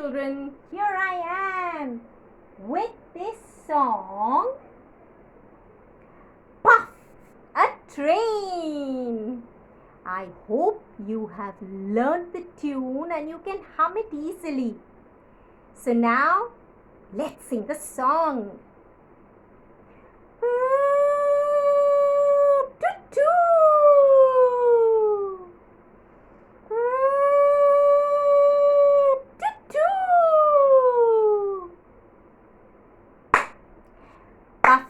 children, here I am with this song, Puff a Train. I hope you have learned the tune and you can hum it easily. So now, let's sing the song. Puff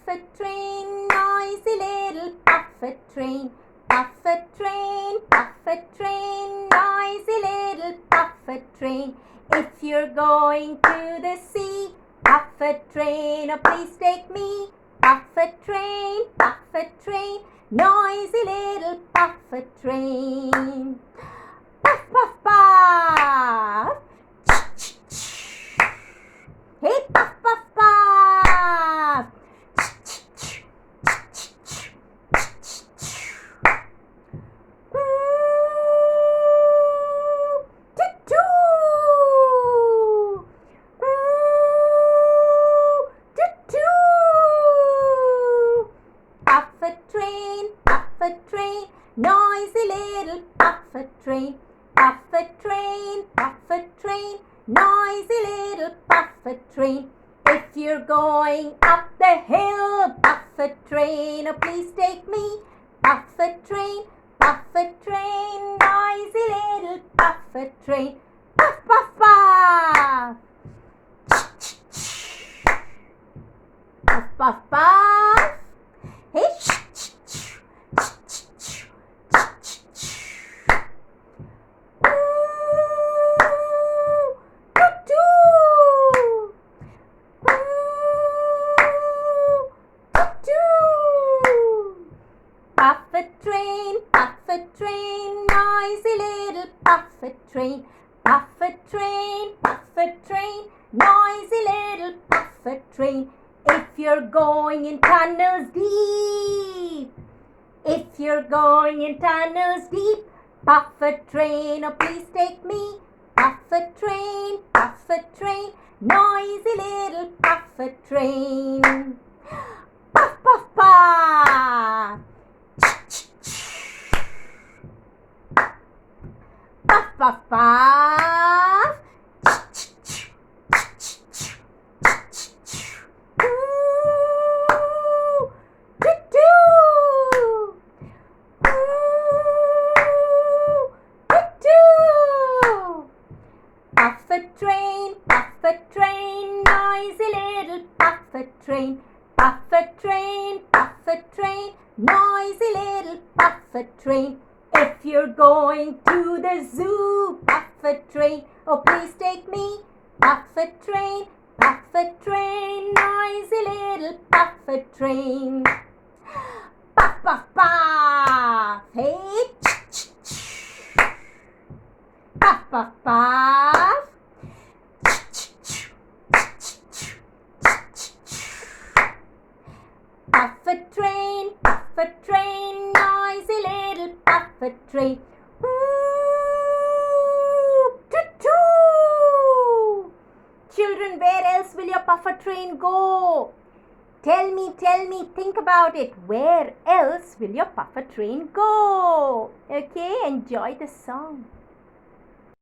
a train, noisy little puff a train. Puff a train, noisy little puff a train. If you're going to the sea, puff a train, oh please take me. Puff a train, noisy little puff a train. Puff, puff, puff. Hey, puff, puff, puff. Puff a train, noisy little puff a train. Puff a train, noisy little puff a train. If you're going up the hill, puff a train, oh please take me. Puff a train, noisy little puff a train. Puff, puff, puff. Puff, puff, puff. Hey, puff a train, noisy little puff a train. Puff a train, noisy little puff a train. If you're going in tunnels deep, puff a train, oh please take me. Puff a train, noisy little puff a train. Puff, puff, puff. Puff, puff, puff. Puff a train, noisy little puff a train. Puff a train, noisy little puff a train. If you're going to the zoo, puff a train, oh please take me. Puff a train, noisy little puff a train. Puff, puff, puff. Hey, puff, puff, puff. Puff a train, noisy little puff a train. Children, where else will your puff a train go? Tell me, think about it. Where else will your puff a train go? Okay, enjoy the song.